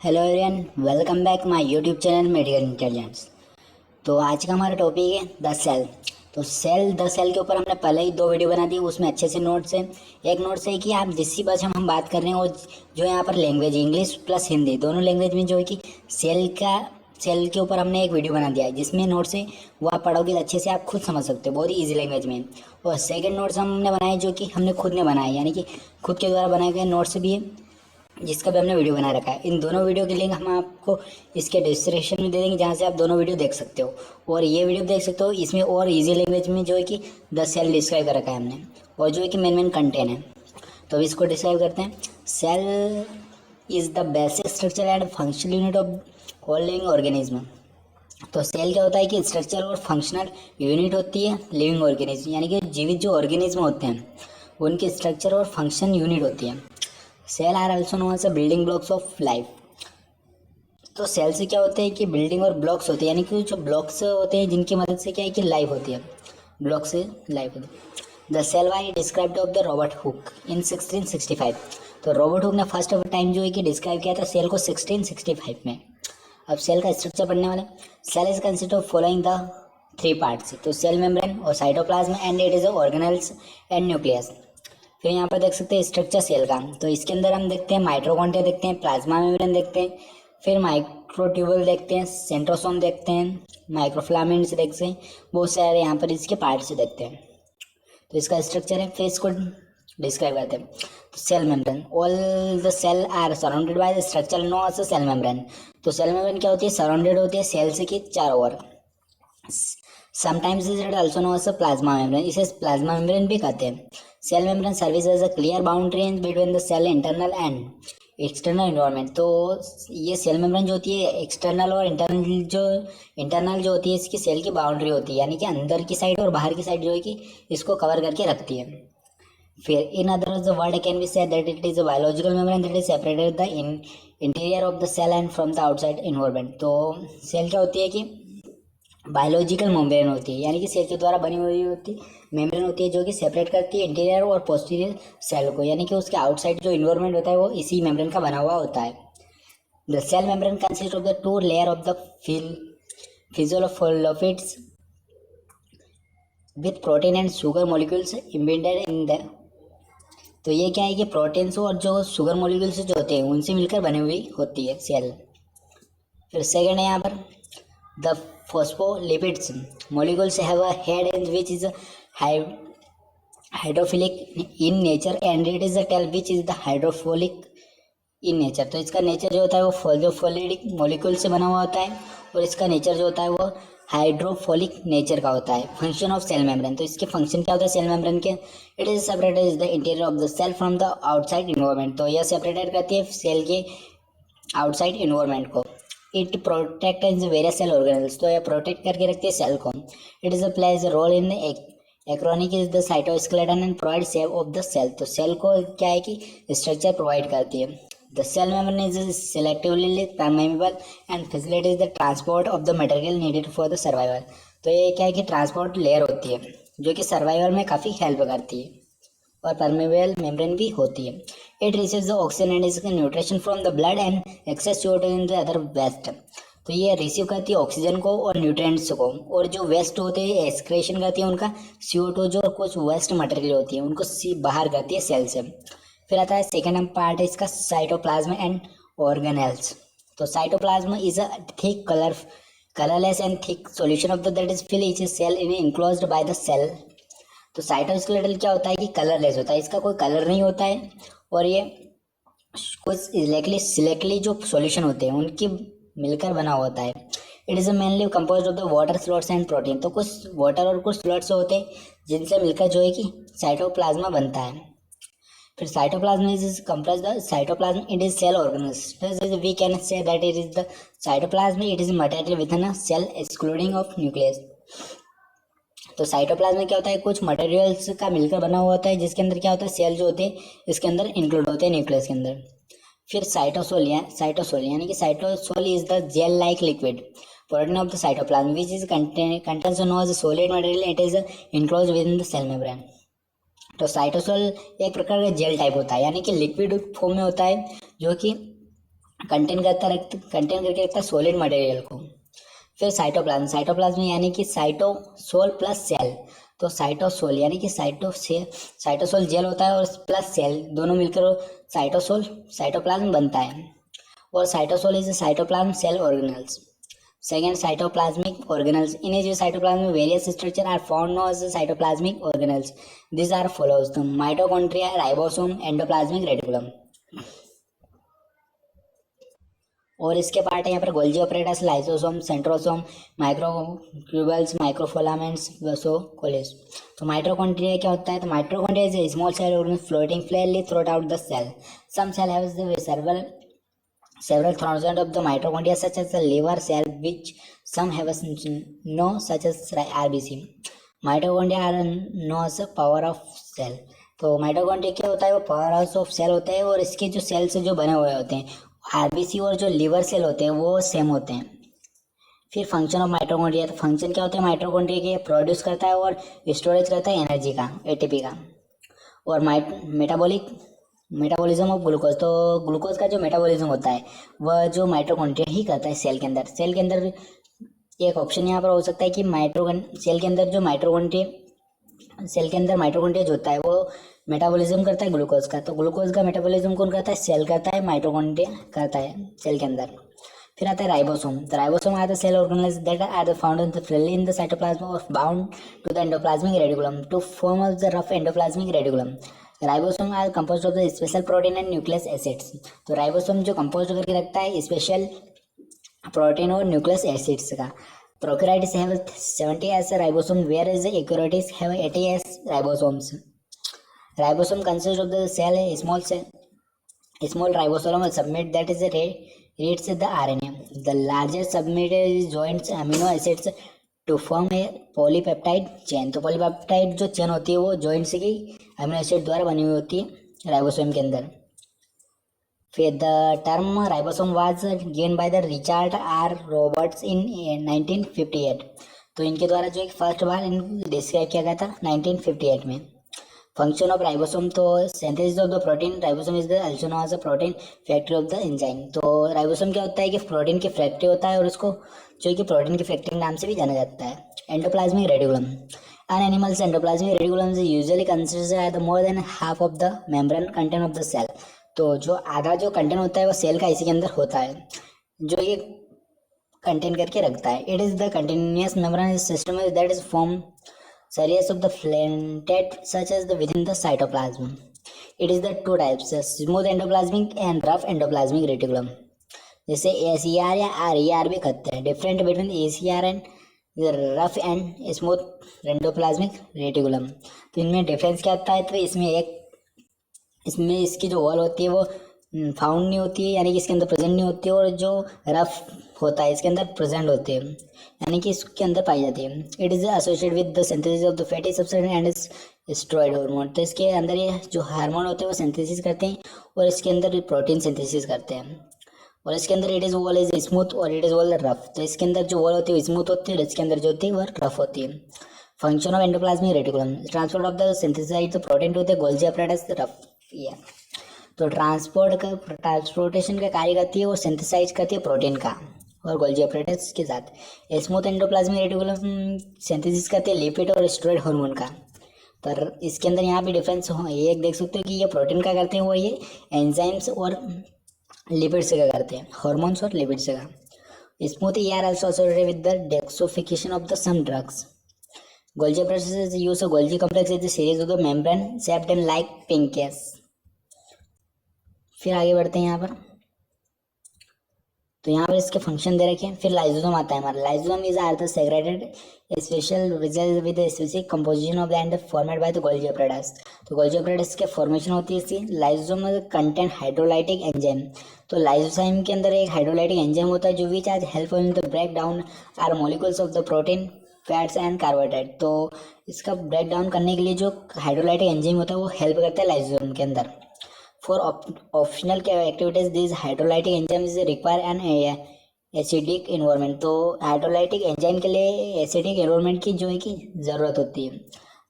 Hello everyone, welcome back my YouTube channel medical intelligence. तो आज का हमारा टॉपिक है द सेल। तो द सेल के ऊपर हमने पहले ही 2 वीडियो बना दी, उसमें अच्छे से नोट्स है। एक नोट्स है कि आप जिस भी भाषा में हम बात कर रहे हैं वो जो यहाँ पर लैंग्वेज इंग्लिश प्लस हिंदी दोनों लैंग्वेज में जो है कि सेल के ऊपर हमने एक वीडियो बना दिया है जिसमें नोट्स है वो आप पढ़ोगे तो अच्छे से आप खुद समझ सकते हो, बहुत ही ईजी लैंग्वेज में। और सेकंड नोट्स हमने बनाए जो कि हमने खुद ने बनाए, यानी कि खुद के द्वारा बनाए गए नोट्स भी है जिसका भी हमने वीडियो बना रखा है। इन दोनों वीडियो के लिंक हम आपको इसके डिस्क्रिप्शन में दे देंगे जहाँ से आप दोनों वीडियो देख सकते हो। और ये वीडियो देख सकते हो, इसमें और इजी लैंग्वेज में जो है कि द सेल डिस्क्राइब कर रखा है हमने, और जो है कि मेन कंटेंट है। तो अब इसको डिस्क्राइब करते हैं। Cell is the basic structure and functional unit of all living organism. तो सेल क्या होता है कि स्ट्रक्चर और फंक्शनल यूनिट होती है लिविंग ऑर्गेनिज्म, यानी कि जीवित जो ऑर्गेनिज्म होते हैं उनकी स्ट्रक्चर और फंक्शन यूनिट होती है। Cell are also known as building blocks of life. तो सेल से क्या होते हैं कि बिल्डिंग और ब्लॉक्स होते हैं, यानी कि जो ब्लॉक्स होते हैं जिनकी मदद से क्या है कि लाइफ होती है, ब्लॉक से लाइफ होती है। The cell why described of the Robert Hooke in 1665। तो रॉबर्ट हुक ने फर्स्ट ऑफ टाइम जो है कि डिस्क्राइब किया था सेल को 1665 में। अब सेल का स्ट्रक्चर पढ़ने वाले। Cell is consist of following the 3 parts. तो सेल मेम्ब्रेन और cytoplasm and it is organelles and nucleus. फिर यहाँ पर देख सकते हैं स्ट्रक्चर सेल का। तो इसके अंदर हम देखते हैं माइटोकॉन्ड्रिया देखते हैं, प्लाज्मा मेम्ब्रेन देखते हैं, फिर माइक्रोट्यूबल देखते हैं, सेंट्रोसोम देखते हैं, माइक्रोफिलामेंट्स देखते हैं, बहुत सारे यहाँ पर इसके पार्ट्स देखते हैं। तो इसका स्ट्रक्चर है, फिर इसको डिस्क्राइब करते हैं। तो cell membrane, all the cell are surrounded by the structure known as cell membrane. तो सेल मेम्ब्रेन क्या होती है, सराउंडेड होती है सेल से की चारों ओर। Sometimes is also known as plasma membrane, इसे प्लाज्मा मेम्ब्रेन भी कहते हैं। Cell membrane serves as a clear boundary between the cell internal and external environment. तो ये सेल मेम्ब्रेन जो होती है एक्सटर्नल और इंटरनल जो होती है इसकी सेल की बाउंड्री होती है, यानी कि अंदर की साइड और बाहर की साइड जो है कि इसको कवर करके रखती है। फिर in other words the word can be said that it is a biological membrane that is separated the interior of the cell and from the outside environment. तो सेल क्या होती है कि बायोलॉजिकल मेम्ब्रेन होती है, यानी कि सेल के द्वारा बनी हुई होती मेम्ब्रेन होती है जो कि सेपरेट करती है इंटीरियर और पोस्टीरियर सेल को, यानी कि उसके आउटसाइड जो इन्वायरमेंट होता है वो इसी मेम्ब्रेन का बना हुआ होता है। The cell membrane consist of the 2 layer of the phospholipids with protein and sugar molecules embedded in the. तो ये क्या है कि प्रोटीन्स और जो शुगर मॉलिक्यूल्स जो होते हैं उनसे मिलकर बनी हुई होती है सेल। फिर सेकेंड है यहाँ पर the phospholipids molecules have a head which is hydrophilic in nature and it is a tail which is the hydrophilic in nature। तो इसका नेचर जो होता है वो फोस्फोलिपिड मॉलिक्यूल से बना हुआ होता है और इसका नेचर जो होता है वो हाइड्रोफोलिक नेचर का होता है। फंक्शन ऑफ सेल मेम्ब्रेन, तो इसके फंक्शन क्या होता है सेल मेम्ब्रेन के, it is separated is the interior of the cell from the outside environment. तो यह सेपरेटेड करती है सेल के आउटसाइड इन्वायरमेंट को। It protect in various cell organelles, तो यह प्रोटेक्ट करके रखती है सेल को। It is a plays role in anchoring is the cytoskeleton and provide shape of the cell. तो सेल को क्या है कि स्ट्रक्चर प्रोवाइड करती है। The cell membrane is selectively permeable and facilities the transport of the material needed for the survival. तो ये क्या है कि ट्रांसपोर्ट लेयर होती है जो कि सर्वाइवल में काफ़ी हेल्प करती है, और परमेबल मेम्ब्रेन भी होती है। It receives the oxygen and is nutrition from the blood and excess CO2 in the other waste. तो ये रिसीव करती है ऑक्सीजन को और न्यूट्रिएंट्स को, और जो वेस्ट होते हैं एक्सक्रेशन करती है उनका CO2 जो कुछ वेस्ट मटेरियल होती है उनको बाहर करती है सेल से। फिर आता है सेकेंड पार्ट है इसका साइटोप्लाज्म एंड ऑर्गेनेल्स। तो cytoplasm is a thick colourless and thick solution of the that is fill each cell in enclosed by the cell. तो साइटोस्केलेटल क्या होता है कि कलरलेस होता है, इसका कोई कलर नहीं होता है, और ये कुछ सिलेक्टली जो सॉल्यूशन होते हैं उनकी मिलकर बना होता है। It is mainly composed of the water slots and protein. तो कुछ वाटर और कुछ स्लॉट्स होते हैं जिनसे मिलकर जो है कि साइटोप्लाज्मा बनता है। फिर cytoplasm is compressed the cytoplasm it is cell organelles. We can say that it is the cytoplasm it is material within a cell excluding of nucleus. तो साइटोप्लाज्म में क्या होता है कुछ मटेरियल्स का मिलकर बना हुआ होता है जिसके अंदर क्या होता है सेल जो होते हैं इसके अंदर इंक्लूड होते हैं न्यूक्लियस के अंदर। फिर साइटोसोल यानी कि cytosol is the gel like liquid protein of the cytoplasm which is contains no as solid material it is enclose within the cell membrane. तो साइटोसोल एक प्रकार का जेल टाइप होता है, यानी कि लिक्विड फॉर्म में होता है जो कि कंटेन करके रखता है सॉलिड मटेरियल को। फिर साइटोप्लाज्म यानी कि साइटोसोल प्लस सेल। तो साइटोसोल यानी कि साइटोसोल जेल होता है और प्लस सेल दोनों मिलकर साइटोप्लाज्म बनता है। और cytosol is cytoplasm cell organelles. Second, cytoplasmic organelles. In as cytoplasm various structure are found known as cytoplasmic organelles. This are follows the mitochondria, ribosome, endoplasmic reticulum. और इसके पार्ट है यहाँ पर Golgi apparatus, lysosome, centrosome, microtubules, microfilaments, vacuoles. तो mitochondria क्या होता है? तो mitochondria is a small cell organ floating freely throughout the cell. Some cell have several thousands of the mitochondria such as the liver cell, which some have no such as RBC. Mitochondria are known as the power of cell. तो mitochondria क्या होता है? वो power house of cell होता है और इसके जो सेल्स जो बने हुए होते हैं आरबीसी और जो लिवर सेल होते हैं वो सेम होते हैं। फिर फंक्शन ऑफ माइटोकॉन्ड्रिया। तो फंक्शन क्या होता है माइटोकॉन्ड्रिया के? प्रोड्यूस करता है और स्टोरेज करता है एनर्जी का, एटीपी का। और मेटाबॉलिज्म ऑफ ग्लूकोज। तो ग्लूकोज का जो मेटाबॉलिज्म होता है वह जो माइटोकॉन्ड्रिया ही करता है सेल के अंदर। एक ऑप्शन यहाँ पर हो सकता है कि सेल के अंदर माइटोकॉन्ड्रिया जो होता है वो मेटाबॉलिज्म करता है ग्लूकोज का। तो ग्लूकोज का मेटाबॉलिज्म कौन करता है? सेल करता है, माइटोकॉन्ड्रिया करता है सेल के अंदर। फिर आता है राइबोसोम। तो ribosome are the cell organelles that are found freely in the cytoplasm और bound to the endoplasmic reticulum to form of the rough endoplasmic reticulum. Ribosome are composed of the special protein and nucleus acids. तो ribosome जो compose करके रखता है special protein और nucleus acids का। Prokaryotes have 70 as ribosome whereas eukaryotes have 80 as ribosomes. Ribosome consists of the small ribosomal subunit that is reads the RNA. The larger subunit joins amino acids to form a polypeptide chain. तो polypeptide जो chain होती है वो joints की amino acid द्वारा बनी हुई होती है राइबोसोम के अंदर। फिर the term ribosome was given by the Richard R Roberts in 1958। तो इनके द्वारा जो एक फर्स्ट बार इनको डिस्क्राइब किया गया था 1958 में। Function of ribosome. तो synthesis of the protein. Ribosome is the also known as a protein factory of the enzyme. तो राइबोसोम क्या होता है कि प्रोटीन की फैक्ट्री होता है और उसको जो कि प्रोटीन की फैक्ट्री नाम से भी जाना जाता है। Endoplasmic reticulum. An animal's endoplasmic reticulum is usually considered more than half of the membrane content of the cell. तो जो आधा जो कंटेंट होता है वो सेल का इसी के अंदर होता है जो ये कंटेन करके रखता है। It is the continuous membrane system that is form series of the flanted such as the within the cytoplasm. It is the two types, smooth endoplasmic and rough endoplasmic reticulum. जैसे ACR या RER भी कहते हैं। Different between ACR and rough and smooth endoplasmic reticulum. तो इनमें difference क्या होता है? तो इसमें इसकी जो वॉल होती है वो फाउंड नहीं होती है यानी कि इसके अंदर प्रेजेंट नहीं होती है और जो रफ होता है इसके अंदर प्रेजेंट होते हैं यानी कि इसके अंदर पाई जाती है। It is associated with the synthesis of the fatty substance and steroid hormone. तो इसके अंदर ये जो हार्मोन होते हैं वो सिंथेसिस करते हैं और इसके अंदर प्रोटीन सिंथेसिस करते हैं। और इसके अंदर it is wall is smooth और इट इज वॉल रफ। तो इसके अंदर जो वॉल होती है स्मूथ होती है और इसके अंदर जो होती है वो रफ होती है। Function of endoplasmic reticulum. Transport of the synthesized protein to the Golgi apparatus rough. तो ट्रांसपोर्टेशन का कार्य करती है और सिंथेसाइज करती है प्रोटीन का और गोल्जी apparatus के साथ। स्मूथ एंडोप्लाज्मिक रेटिकुलम सिंथेसिस करती है लिपिड और स्टेरॉइड हार्मोन का। पर इसके अंदर यहाँ भी डिफरेंस ये देख सकते हो कि ये प्रोटीन का करते हैं वो ये एंजाइम्स और लिपिड से क्या करते हैं, हॉर्मोन्स और लिपिड से का। Smooth ER also associated with the detoxification of the some drugs. Golgi apparatus use of Golgi complex is the series of the membrane shaped and like pincus. फिर आगे बढ़ते हैं यहाँ पर। तो यहाँ पर इसके फंक्शन दे रखे हैं। फिर लाइजोसोम आता है हमारा। Lysosome is are the segregated special result with specific composition of the and format by the Golgi apparatus। तो गोल्जी apparatus के फॉर्मेशन होती है इसकी। Lysosome content hydrolytic enzyme. तो लाइजोसाइम के अंदर एक हाइड्रोलाइटिक एंजाइम होता है जो विच आज help in the break down are molecules of the protein fats and carbohydrate. तो इसका ब्रेक डाउन करने के लिए जो हाइड्रोलाइटिक एंजाइम होता है वो हेल्प करता है लाइजोसोम के अंदर। For optional activities, these hydrolytic enzymes require an acidic environment। तो हाइड्रोलाइटिक एंजाइम के लिए एसिडिक एनवायरनमेंट की जो है कि ज़रूरत होती है।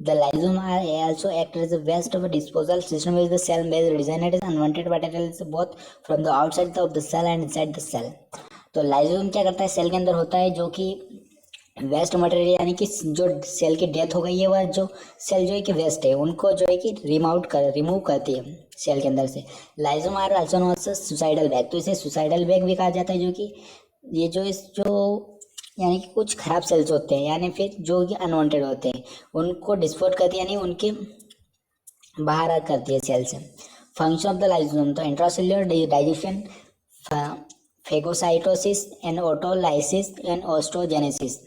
The lysosome are also act as a waste of a disposal system with the cell based design. It is unwanted materials both from the outside of the cell and inside the cell. तो लाइजोम क्या करता है, cell के अंदर होता है जो कि वेस्ट मटेरियल, यानी कि जो सेल की डेथ हो गई है वह जो सेल जो है कि वेस्ट है उनको जो है कि रिमूव करती है सेल के अंदर से। Lysosome are also known as suicidal bag, तो इसे सुसाइडल बैग भी कहा जाता है, जो कि ये जो यानी कि कुछ खराब सेल्स होते हैं यानी फिर जो कि अनवांटेड होते हैं उनको डिस्पोज करती है, यानी उनके बाहर करती है सेल से। फंक्शन ऑफ द लाइसोसोम, तो intracellular digestion, phagocytosis and autolysis and osteogenesis,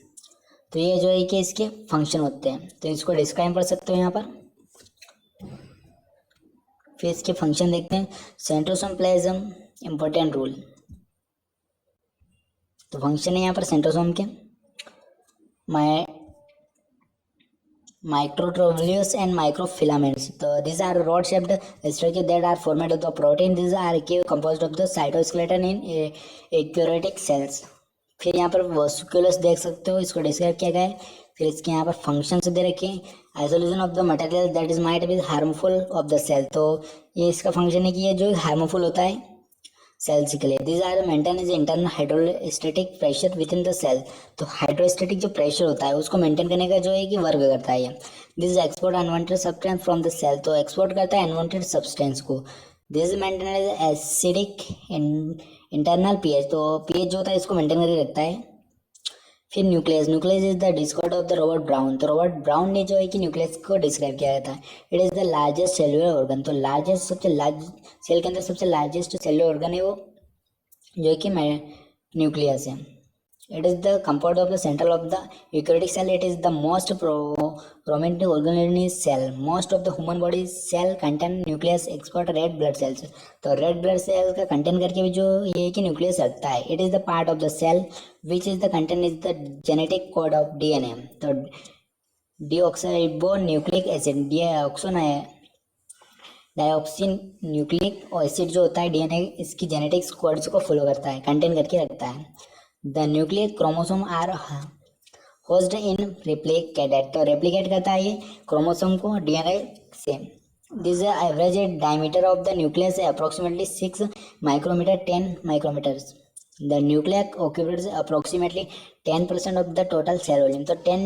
तो ये जो है कि इसके फंक्शन होते हैं। तो इसको डिस्क्राइब कर सकते हो यहाँ पर। फिर इसके फंक्शन देखते हैं। सेंट्रोसोम प्लेज इंपॉर्टेंट रोल, तो फंक्शन है यहाँ पर सेंट्रोसोम के microtubules and microfilaments. So these are rod shaped structures that are formed of the protein. These are composed of the cytoskeleton in eukaryotic cells. फिर यहाँ पर वॉस्कुलस देख सकते हो, इसको डिस्क्राइब किया गया है। फिर इसके यहाँ पर फंक्शंस दे रखे हैं। Isolation of the material that is might be harmful of the cell, तो ये इसका फंक्शन है कि ये जो हार्मफुल होता है सेल्स के लिए। This are maintain is internal hydrostatic pressure within the cell, तो हाइड्रोस्टेटिक जो प्रेशर होता है उसको मेंटेन करने का जो है कि वर्क करता है ये। This export unwanted substance from the cell, तो एक्सपोर्ट करता है अनवांटेड सब्सटेंस को। This maintain acidic internal pH, तो पीएच जो होता है इसको मेंटेन करके रखता है। फिर nucleus, nucleus is the discovered of the Robert Brown, तो रॉबर्ट ब्राउन ने जो है कि न्यूक्लियस को डिस्क्राइब किया था। It is the largest cellular organ, तो लार्जेस्ट सबसे लार्ज सेल के अंदर सबसे लार्जेस्ट सेलुलर ऑर्गन है वो जो है कि न्यूक्लियस है। It is the compound of the central of the eukaryotic cell. It is the most prominent organ in cell. Most of the human body cell contain nucleus export red blood cells, तो red blood cells का contain करके भी जो ये कि nucleus रखता है। It is the part of the cell which is the content is the genetic code of DNA, तो deoxyribo nucleic acid, dioxin nucleic acid जो होता है डीएनए इसकी जेनेटिक्स कोड्स को फॉलो करता है, कंटेन करके रखता है। The nucleic chromosome are housed in replicated, तो रेप्लिकेट करता है ये क्रोमोसोम को डीएनए से। This average diameter of the nucleus approximately 6 micrometer 10 micrometers. The nucleus occupies approximately 10% of the total cell volume, तो 10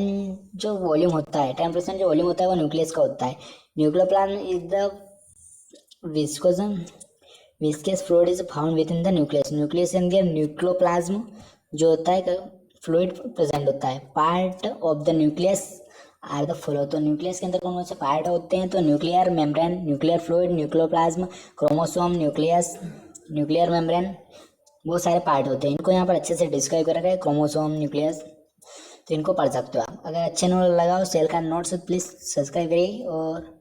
जो वॉल्यूम होता है 10% जो वॉल्यूम होता है वो न्यूक्लियस का होता है। Nucleoplasm is the viscous fluid is found within the nucleus. Nucleus के अंदर न्यूक्लियोप्लाज्म जो होता है फ्लूइड प्रेजेंट होता है। Part of the nucleus are the follow, तो न्यूक्लियस के अंदर कौन कौन से पार्ट होते हैं, तो nuclear membrane, nuclear fluid, nucleoplasm, chromosome, nucleus, nuclear membrane, वो सारे पार्ट होते हैं। इनको यहाँ पर अच्छे से डिस्क्राइब करा गया है, क्रोमोसोम, न्यूक्लियस, तो इनको पढ़ सकते हो आप। अगर अच्छे नोट लगाओ सेल का नोट्स प्लीज़ सब्सक्राइब करिए और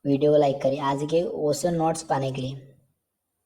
वीडियो को लाइक करिए आज के ओशन नोट्स पाने के लिए।